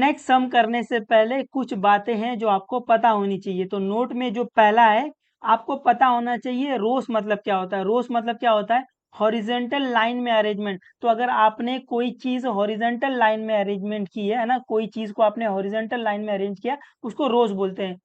Next sum करने से पहले कुछ बातें हैं जो आपको पता होनी चाहिए। तो नोट में जो पहला है, आपको पता होना चाहिए रोस मतलब क्या होता है। रोस मतलब क्या होता है? हॉरिजेंटल लाइन में अरेंजमेंट। तो अगर आपने कोई चीज हॉरिजेंटल लाइन में अरेंजमेंट की है ना, कोई चीज को आपने हॉरिजेंटल लाइन में अरेंज किया, उसको रोज बोलते हैं।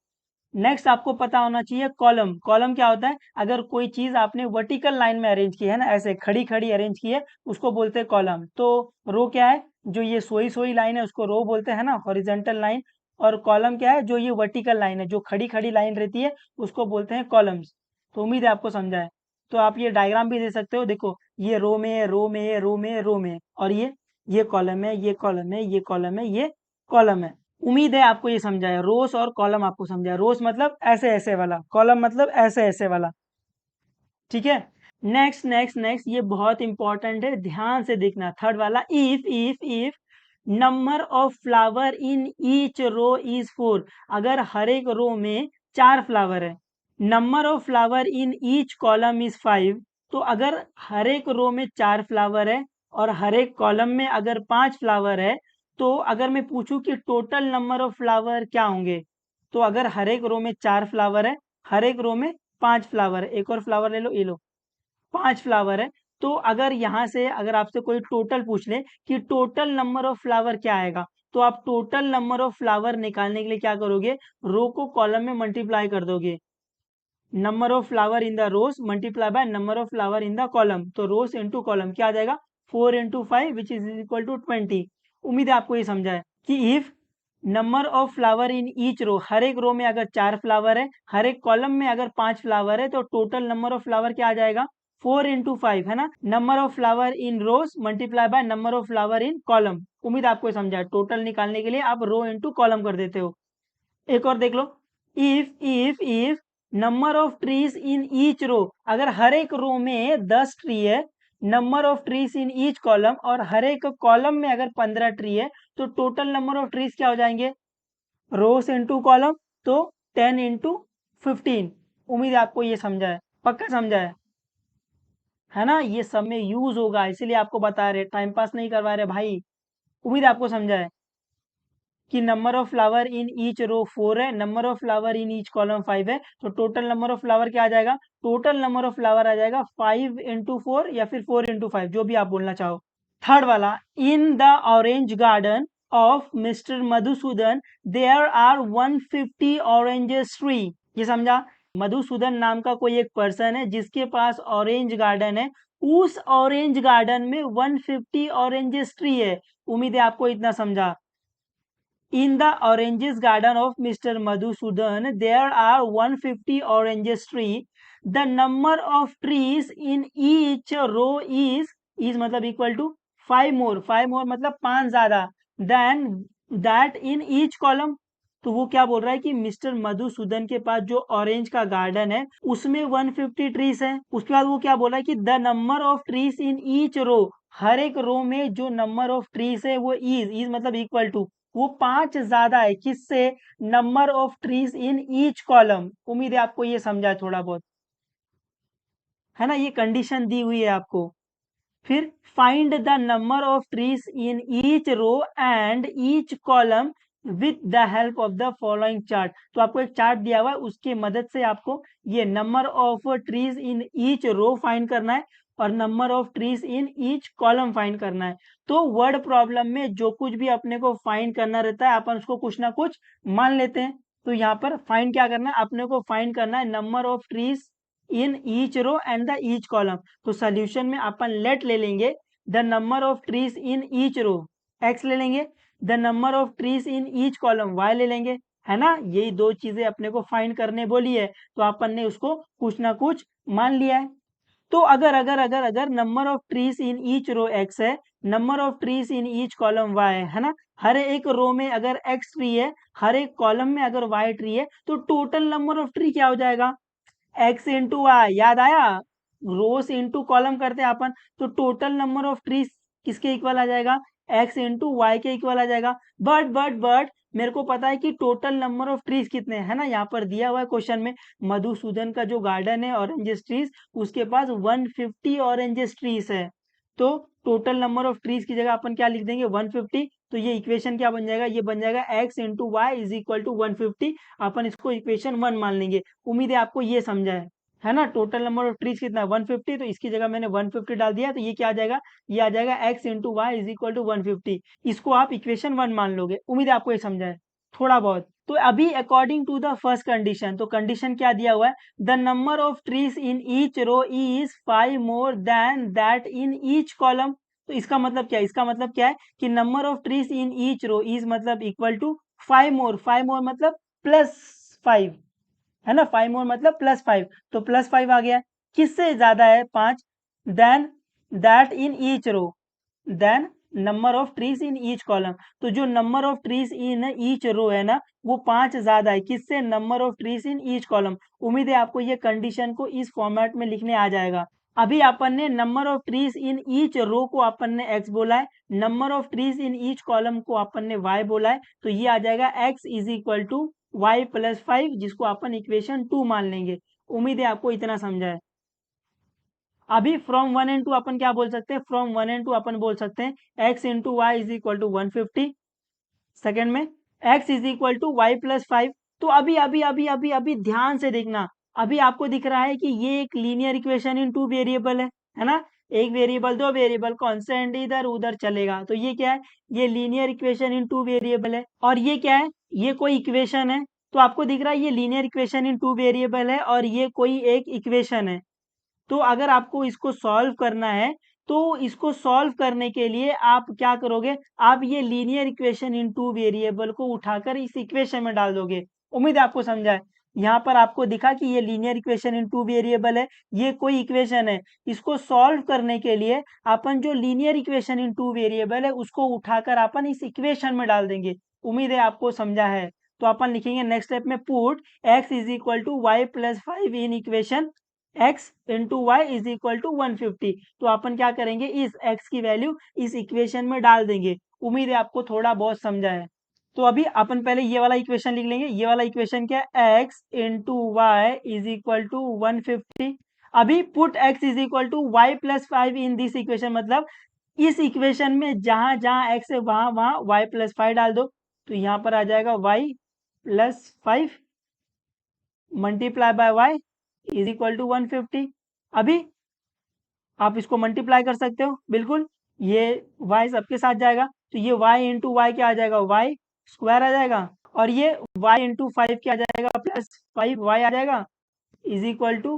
नेक्स्ट आपको पता होना चाहिए कॉलम। कॉलम क्या होता है? अगर कोई चीज आपने वर्टिकल लाइन में अरेंज की है ना, ऐसे खड़ी खड़ी अरेंज की है, उसको बोलते हैं कॉलम। तो रो क्या है? जो ये सोई सोई लाइन है उसको रो बोलते हैं ना, हॉरिजेंटल लाइन। और कॉलम क्या है? जो ये वर्टिकल लाइन है, जो खड़ी खड़ी लाइन रहती है, उसको बोलते हैं कॉलम्स। तो उम्मीद है आपको समझा है। तो आप ये डायग्राम भी दे सकते हो, देखो ये रो में है, रो में है, रो में है, रो में है, और ये कॉलम है, ये कॉलम है, ये कॉलम है, ये कॉलम है। उम्मीद है आपको ये समझा है। रोस और कॉलम आपको समझा है। रोस मतलब ऐसे ऐसे वाला, कॉलम मतलब ऐसे ऐसे वाला। ठीक है। नेक्स्ट नेक्स्ट नेक्स्ट, ये बहुत इंपॉर्टेंट है, ध्यान से देखना। थर्ड वाला, if number of flower in each row is 4। अगर हर एक रो में 4 फ्लावर है। Number of flower in each कॉलम इज 5। तो अगर हर एक रो में 4 फ्लावर है और हर एक कॉलम में अगर 5 फ्लावर है, तो अगर मैं पूछूं कि टोटल नंबर ऑफ फ्लावर क्या होंगे, तो अगर हर एक रो में 4 फ्लावर है, हर एक रो में 5 फ्लावर है, एक और फ्लावर ले लो, ये लो, 5 फ्लावर है। तो अगर यहाँ से अगर आपसे कोई टोटल पूछ ले कि टोटल नंबर ऑफ फ्लावर क्या आएगा, तो आप टोटल नंबर ऑफ फ्लावर निकालने के लिए क्या करोगे? रो को कॉलम में मल्टीप्लाई कर दोगे। Number of flower in the rows multiply by number of flower in the column. तो रोज इंटू कॉलम क्या आ जाएगा? 4 into 5 which is equal to 20। उम्मीद है आपको ये समझा है कि if number of flower in each row, हर एक रो में अगर 4 फ्लावर है, हर एक कॉलम में अगर 5 फ्लावर है, तो टोटल नंबर ऑफ फ्लावर क्या आ जाएगा? 4 इंटू 5 है ना। Number of flower in rows multiply by number of flower in column. उम्मीद आपको ये समझा है। टोटल निकालने के लिए आप रो इंटू कॉलम कर देते हो। एक और देख लो, if number of trees in each row, अगर हर एक रो में 10 ट्री है, number of trees in each column, और हर एक कॉलम में अगर 15 ट्री है, तो टोटल नंबर ऑफ ट्रीज क्या हो जाएंगे? रोस इंटू कॉलम, तो 10 इंटू 15। उम्मीद है आपको ये समझा है, पक्का समझा है ना। ये सब में यूज होगा, इसीलिए आपको बता रहे, टाइम पास नहीं करवा रहे भाई। उम्मीद है आपको समझा है कि number of flower in each row 4 है, number of flower in each column 5 है, तो टोटल नंबर ऑफ फ्लावर क्या आ जाएगा? टोटल नंबर ऑफ फ्लावर आ जाएगा 5 इंटू 4 या फिर 4 इंटू 5, जो भी आप बोलना चाहो। थर्ड वाला, in the orange garden of mister Madhusudan there are 150 oranges tree. ये समझा? मधुसूदन नाम का कोई एक पर्सन है जिसके पास ऑरेंज गार्डन है। उस ऑरेंज गार्डन में 150 ऑरेंजेस ट्री है। उम्मीद है आपको इतना समझा। In the oranges garden of Mr. Madhusudan, there are 150 oranges tree. The number of trees in each row is मतलब equal to 5 more. 5 more मतलब 5 ज्यादा than that in each column. तो वो क्या बोल रहा है कि मिस्टर मधुसूदन के पास जो ऑरेंज का गार्डन है उसमें 150 ट्रीज है। उसके बाद वो क्या बोल रहा है कि the number of trees in each row, हर एक रो में जो नंबर ऑफ ट्रीज है वो इज मतलब इक्वल टू, वो 5 ज्यादा है किससे? Number of trees in each column. उम्मीद है आपको ये समझा थोड़ा बहुत, है ना। ये कंडीशन दी हुई है आपको। फिर find the number of trees in each row and each column with the help of the following chart. तो आपको एक चार्ट दिया हुआ है, उसकी मदद से आपको ये number of trees in each row find करना है और number of trees in each column find करना है। तो वर्ड प्रॉब्लम में जो कुछ भी अपने को फाइंड करना रहता है, अपन उसको कुछ ना कुछ मान लेते हैं। तो यहाँ पर फाइंड क्या करना है? अपने को फाइंड करना है number of trees in each row and the each column. तो सोल्यूशन में अपन लेट ले लेंगे, the number of trees in each row x ले लेंगे, the number of trees in each column y ले लेंगे, है ना। यही दो चीजें अपने को फाइंड करने बोली है, तो अपन ने उसको कुछ ना कुछ मान लिया है। तो अगर number of trees in each row x है, number of trees in each column y है ना, हर एक रो में अगर x ट्री है, हर एक कॉलम में अगर y ट्री है, तो टोटल नंबर ऑफ ट्री क्या हो जाएगा? X into y. याद आया? रोस इंटू कॉलम करते हैं अपन, तो टोटल नंबर ऑफ ट्रीज किसके इक्वल आ जाएगा? एक्स इंटू वाई के इक्वल आ जाएगा। बट मेरे को पता है कि टोटल नंबर ऑफ ट्रीज कितने हैं, है ना। यहाँ पर दिया हुआ है क्वेश्चन में, मधुसूदन का जो गार्डन है ऑरेंजेस ट्रीज, उसके पास 150 ऑरेंजेस ट्रीज है। तो टोटल नंबर ऑफ ट्रीज की जगह अपन क्या लिख देंगे 150। तो ये इक्वेशन क्या बन जाएगा, ये बन जाएगा x into y is equal to 150। अपन इसको इक्वेशन 1 मान लेंगे। उम्मीद है आपको ये समझा है ना। टोटल नंबर ऑफ ट्रीज कितना है 150, तो इसकी जगह मैंने 150 डाल दिया, तो ये क्या आ जाएगा, ये आ जाएगा x into y is equal to 150। इसको आप इक्वेशन 1 मान लोगे। उम्मीद है आपको ये समझा है थोड़ा बहुत। तो अभी according to the first condition, तो कंडीशन क्या दिया हुआ है, the number of trees in each row is 5 more than that in each column. तो इसका मतलब क्या है, इसका मतलब क्या है कि number of trees in each row is मतलब इक्वल टू 5 मोर, 5 मोर मतलब +5, है ना। 5 मोर मतलब +5, तो +5 आ गया। किससे ज्यादा है 5, than that in each row, than number of trees in each column. तो जो number of trees in each row है ना, वो 5 ज्यादा है किससे, number of trees in each column. उम्मीद है आपको ये कंडीशन को इस फॉर्मेट में लिखने आ जाएगा। अभी अपन ने number of trees in each row को अपन ने x बोला है, number of trees in each column को अपन ने y बोला है, तो ये आ जाएगा x is equal to y plus 5, जिसको अपन इक्वेशन 2 मान लेंगे। उम्मीद है आपको इतना समझा है। अभी फ्रॉम 1 एंड 2 अपन क्या बोल सकते हैं, फ्रॉम 1 एंड 2 अपन बोल सकते हैं x into y is equal to 150। Second में x is equal to y plus 5। तो अभी अभी अभी अभी अभी ध्यान से देखना, अभी आपको दिख रहा है कि ये एक लीनियर इक्वेशन इन 2 वेरिएबल है ना। एक वेरिएबल, दो वेरिएबल, कॉन्स्टेंट इधर उधर चलेगा, तो ये क्या है, ये लीनियर इक्वेशन इन 2 वेरिएबल है। और ये क्या है, ये कोई इक्वेशन है। तो आपको दिख रहा है ये लीनियर इक्वेशन इन 2 वेरिएबल है और ये कोई एक इक्वेशन है। तो अगर आपको इसको सॉल्व करना है, तो इसको सॉल्व करने के लिए आप क्या करोगे, आप ये लीनियर इक्वेशन इन 2 वेरिएबल को उठाकर इस इक्वेशन में डाल दोगे। उम्मीद है आपको समझा है। यहाँ पर आपको दिखा कि ये लीनियर इक्वेशन इन 2 वेरिएबल है, ये कोई इक्वेशन है। इसको सॉल्व करने के लिए अपन जो लीनियर इक्वेशन इन 2 वेरिएबल है उसको उठाकर अपन इस इक्वेशन में डाल देंगे। उम्मीद है आपको समझा है। तो अपन लिखेंगे नेक्स्ट स्टेप में, put x is equal to y plus 5 in equation x into y is equal to 150। तो अपन क्या करेंगे, इस x की वैल्यू इस इक्वेशन में डाल देंगे। उम्मीद है आपको थोड़ा बहुत समझा है। तो अभी अपन पहले ये वाला इक्वेशन लिख लेंगे। ये वाला इक्वेशन क्या है, x into y is equal to 150। अभी put x is equal to y plus 5 in this equation, मतलब इस इक्वेशन में जहां जहां x है वहां वहां y प्लस 5 डाल दो। तो यहाँ पर आ जाएगा y plus 5 multiply by y is equal to 150। अभी आप इसको मल्टीप्लाई कर सकते हो बिल्कुल, ये y सबके साथ जाएगा, तो ये y इंटू वाई क्या आ जाएगा, y स्क्वायर आ जाएगा। और ये y इंटू 5 क्या आ जाएगा, प्लस 5y आ जाएगा इज इक्वल टू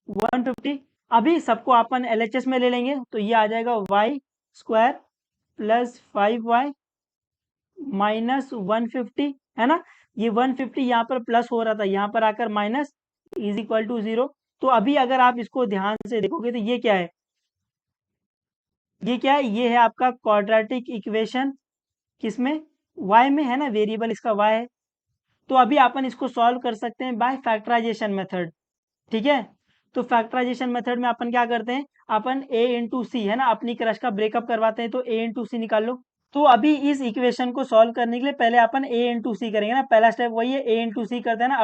150। अभी सबको अपन LHS में ले लेंगे, तो ये आ जाएगा y square plus 5y minus 150, है ना। ये 150 यहाँ पर प्लस हो रहा था, यहाँ पर आकर माइनस इज इक्वल टू 0। तो अभी अगर आप इसको ध्यान से देखोगे तो ये क्या है, ये क्या है, ये है आपका क्वाड्रेटिक इक्वेशन। किसमें, y में, है ना, वेरिएबल इसका y है। तो अभी अपन इसको सॉल्व कर सकते हैं बाय फैक्टराइजेशन मेथड। ठीक है। तो फैक्टराइजेशन मेथड में अपन क्या करते हैं, अपन a इंटू सी, है ना, अपनी क्रश का ब्रेकअप करवाते हैं, तो a इंटू सी निकाल लो। तो अभी इस इक्वेशन को सॉल्व करने के लिए पहले अपन a इंटू सी करेंगे ना, पहला स्टेप वही है, a इंटू सी करते हैं ना,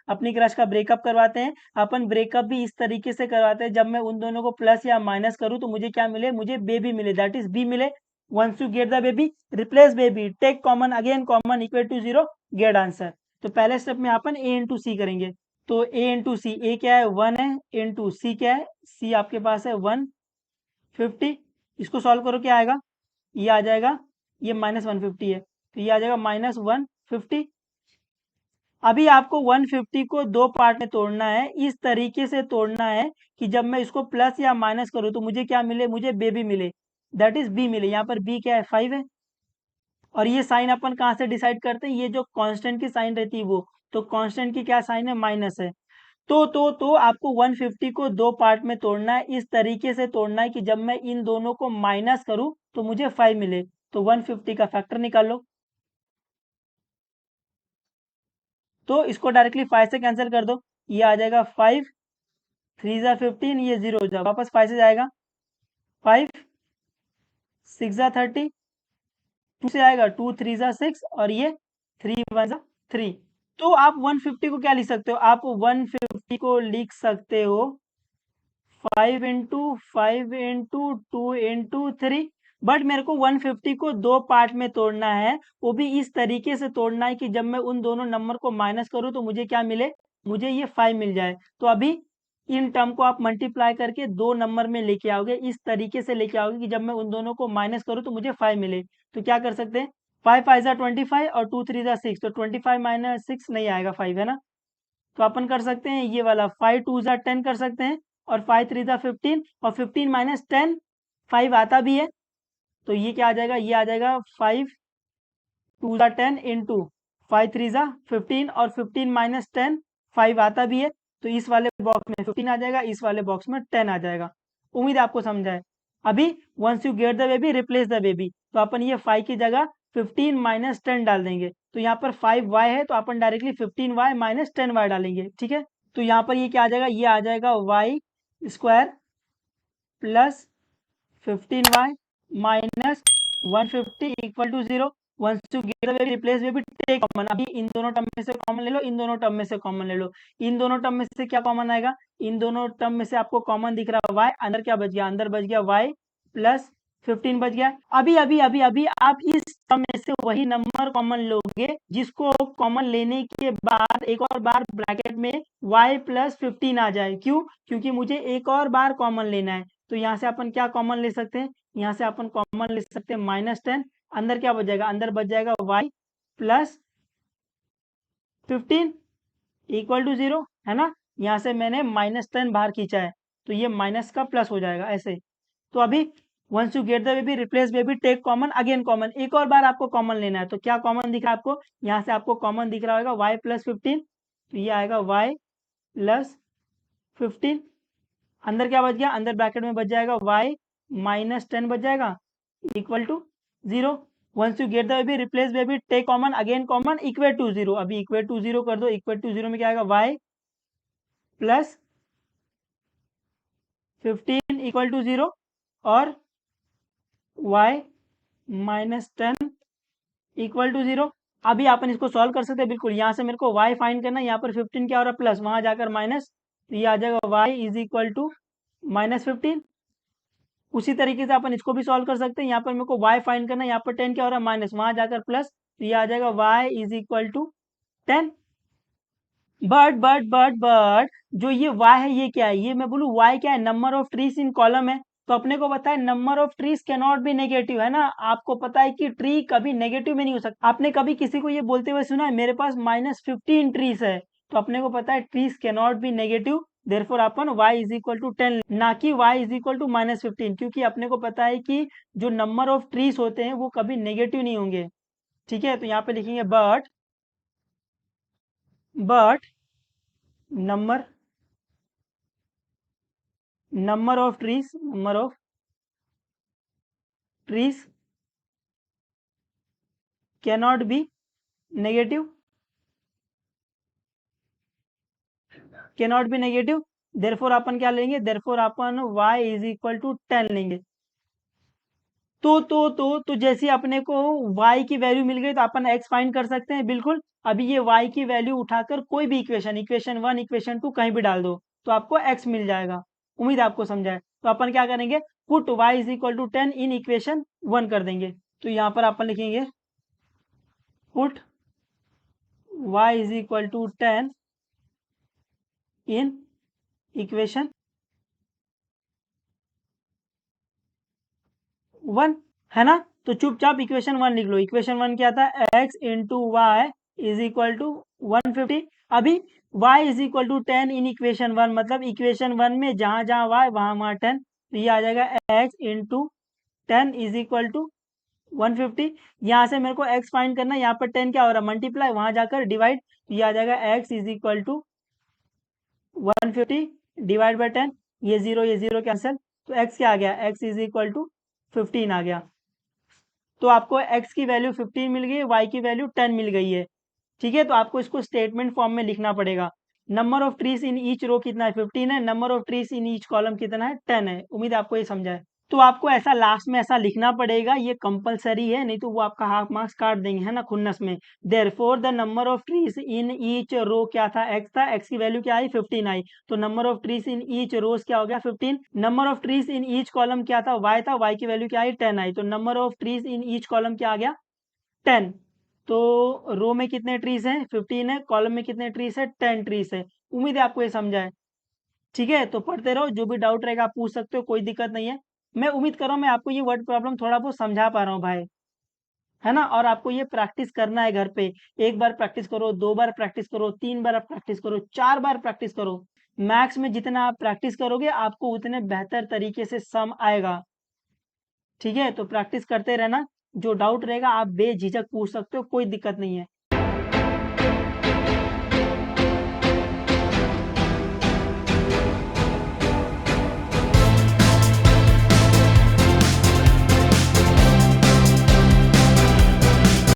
अपनी क्रश का ब्रेकअप करवाते हैं। अपन ब्रेकअप भी इस तरीके से करवाते हैं, जब मैं उन दोनों को प्लस या माइनस करूँ तो मुझे क्या मिले, मुझे बेबी मिले, दैट इज बी मिले। Once you get the baby, replace baby, take common, again common, equal to 0, get answer. तो पहले स्टेप में अपन a इंटू सी करेंगे। तो a इंटू सी, ए क्या है 1 है, इंटू सी क्या है, सी आपके पास है 150। इसको सॉल्व करो, क्या आएगा, ये आ जाएगा, ये -150 है, तो ये आ जाएगा -150। अभी आपको 150 को दो पार्ट में तोड़ना है, इस तरीके से तोड़ना है कि जब मैं इसको प्लस या माइनस करूँ तो मुझे क्या मिले, मुझे बेबी मिले, दैट इज बी मिले। यहाँ पर बी क्या है, 5 है। और ये साइन अपन कहाँ से डिसाइड करते हैं, ये जो कांस्टेंट की साइन रहती है वो, तो कांस्टेंट की क्या साइन है, माइनस है। तो आपको 150 को दो पार्ट में तोड़ना है, इस तरीके से तोड़ना है कि जब मैं इन दोनों को माइनस करूं तो मुझे 5 मिले। तो 150 का फैक्टर निकालो। तो इसको डायरेक्टली 5 से कैंसिल कर दो, ये आ जाएगा 5 3 जा 15, ये 0 हो जाएगा, वापस 5 से जाएगा, 5 6 जा 30, 2 से आएगा, 2 3 जा 6, और ये 3 1 जा 3। तो आप 150 को क्या लिख सकते हो, आप 150 को लिख सकते हो 5 into 2 into 3, बट मेरे को 150 को दो पार्ट में तोड़ना है, वो भी इस तरीके से तोड़ना है कि जब मैं उन दोनों नंबर को माइनस करूं तो मुझे क्या मिले, मुझे ये 5 मिल जाए। तो अभी इन टर्म को आप मल्टीप्लाई करके दो नंबर में लेके आओगे, इस तरीके से लेके आओगे कि जब मैं उन दोनों को माइनस करूं तो मुझे 5 मिले। तो क्या कर सकते हैं, 5 5 जा 25 और 2 3 जा 6, तो 25 - 6 नहीं आएगा 5, है ना। तो अपन कर सकते हैं ये वाला 5 2 जा 10 कर सकते हैं, और 5 3 जा 15, और 15 - 10 5 आता भी है, तो ये क्या आ जाएगा, ये आ जाएगा 5 2 जा 10 इंटू 5 3 जा 15, और 15 - 10 5 आता भी है, तो इस वाले बॉक्स में 15 आ जाएगा, इस वाले बॉक्स में 10 आ जाएगा। उम्मीद है आपको समझा है। अभी once you get the baby replace the baby, तो अपन ये 5 की जगह 15 - 10 डाल देंगे, तो यहाँ पर 5y है तो अपन डायरेक्टली 15y - 10y डालेंगे, ठीक है। तो यहाँ पर ये क्या आ जाएगा, ये आ जाएगा y² plus 15y minus 150 equal to 0। Once to get the replace में भी टेक कॉमन, अभी इन दोनों टर्म में से कॉमन ले लो, इन दोनों टर्म में से कॉमन ले लो। इन दोनों टर्म में से क्या कॉमन आएगा, इन दोनों टर्म में से आपको कॉमन दिख रहा है y, अंदर क्या बच गया, अंदर बच गया y प्लस 15 बच गया। अभी अभी अभी अभी आप इस टर्म में से वही नंबर कॉमन लोगे जिसको कॉमन लेने के बाद एक और बार ब्रैकेट में y प्लस 15 आ जाए। क्यों, क्योंकि मुझे एक और बार कॉमन लेना है। तो यहाँ से अपन क्या कॉमन ले सकते हैं, यहाँ से अपन कॉमन ले सकते हैं -10, अंदर क्या बच जाएगा, अंदर बच जाएगा y प्लस 15 इक्वल टू 0, है ना। यहाँ से मैंने -10 बाहर खींचा है, तो ये माइनस का प्लस हो जाएगा ऐसे। तो अभी once you get the baby replace baby take common, again common, एक और बार आपको कॉमन लेना है। तो क्या कॉमन दिख रहा है आपको, यहाँ से आपको कॉमन दिख रहा होगा y प्लस 15, तो ये आएगा y प्लस 15, अंदर क्या बच गया, अंदर ब्रैकेट में बच जाएगा y -10 बच जाएगा equal to 0। Once you get the baby replace baby take common, again common, equal to 0, अभी इक्वल टू 0 कर दो, इक्वल टू 0 में क्या आएगा y प्लस 15 इक्वल टू 0 और y -10 इक्वल टू 0। अभी अपन इसको सॉल्व कर सकते हैं, बिल्कुल यहाँ से मेरे को y फाइंड करना है, यहाँ पर 15 क्या हो रहा है प्लस, वहां जाकर माइनस, तो ये आ जाएगा y इज इक्वल टू -15। उसी तरीके से अपन इसको भी सॉल्व कर सकते हैं, यहाँ पर मेरे को y फाइंड करना है, यहाँ पर 10 क्या हो रहा है माइनस, वहां जाकर प्लस, तो ये आ जाएगा y is equal to 10। But जो ये y है ये क्या है, ये मैं बोलूँ y क्या है, number of trees in column है। तो अपने को पता है number of trees can not be negative, है ना। आपको पता है कि ट्री कभी नेगेटिव में नहीं हो सकता। आपने कभी किसी को ये बोलते हुए सुना है मेरे पास -15 ट्रीज है, तो अपने को पता है trees can not be negative, therefore अपन y इज इक्वल टू 10 ना कि y इज इक्वल टू -15, क्योंकि अपने को पता है कि जो नंबर ऑफ ट्रीज होते हैं वो कभी नेगेटिव नहीं होंगे, ठीक है। तो यहाँ पे लिखेंगे but number number of trees cannot be negative, therefore अपन क्या लेंगे, therefore अपन y इज इक्वल टू 10 लेंगे। तो जैसे अपने को y की वैल्यू मिल गई तो अपन x फाइंड कर सकते हैं, बिल्कुल। अभी ये y की वैल्यू उठाकर कोई भी इक्वेशन 1 इक्वेशन 2 कहीं भी डाल दो तो आपको x मिल जाएगा। उम्मीद है आपको समझा है। तो अपन क्या करेंगे, put y is equal to 10 in equation 1 कर देंगे। तो यहाँ पर अपन लिखेंगे put y is equal to 10 in equation 1, है ना। तो चुपचाप इक्वेशन 1 लिख लो। इक्वेशन 1 क्या था, x into y is equal to 150। अभी y is equal to 10 in equation 1, मतलब इक्वेशन 1 में जहां जहां y वहां वहां 10, तो ये आ जाएगा x into 10 is equal to 150। यहाँ से मेरे को x फाइंड करना है, यहाँ पर 10 क्या हो रहा है मल्टीप्लाई, वहां जाकर डिवाइड, तो ये आ जाएगा x is equal to 150 divide by 10, ये जीरो कैंसिल, तो x क्या आ गया, x इज इक्वल टू 15 आ गया। तो आपको x की वैल्यू 15 मिल गई है, y की वैल्यू 10 मिल गई है, ठीक है। तो आपको इसको स्टेटमेंट फॉर्म में लिखना पड़ेगा। Number of trees in each row कितना है 15 है, number of trees in each column कितना है 10 है। उम्मीद है आपको ये समझा है। तो आपको ऐसा लास्ट में ऐसा लिखना पड़ेगा, ये कंपलसरी है, नहीं तो वो आपका हाफ मार्क्स काट देंगे, है ना, खुन्नस में। Therefore the number of trees in each row क्या था, एक्स था, एक्स की वैल्यू क्या आई, 15 आई, तो number of trees in each rows क्या हो गया, 15। Number of trees in each column क्या था, वाई था, वाई की वैल्यू क्या आई, 10 आई, तो number of trees in each column क्या आ गया, 10। तो रो में कितने ट्रीज हैं, 15 है, कॉलम में कितने ट्रीज है, 10 ट्रीज है। उम्मीद है आपको ये समझा है। ठीक है, तो पढ़ते रहो, जो भी डाउट रहेगा आप पूछ सकते हो, कोई दिक्कत नहीं है। मैं उम्मीद कर रहा हूँ मैं आपको ये वर्ड प्रॉब्लम थोड़ा बहुत समझा पा रहा हूँ भाई, है ना। और आपको ये प्रैक्टिस करना है घर पे, एक बार प्रैक्टिस करो, 2 बार प्रैक्टिस करो, 3 बार आप प्रैक्टिस करो, 4 बार प्रैक्टिस करो। मैथ्स में जितना आप प्रैक्टिस करोगे आपको उतने बेहतर तरीके से सम आएगा। ठीक है, तो प्रैक्टिस करते रहना, जो डाउट रहेगा आप बेझिझक पूछ सकते हो, कोई दिक्कत नहीं है।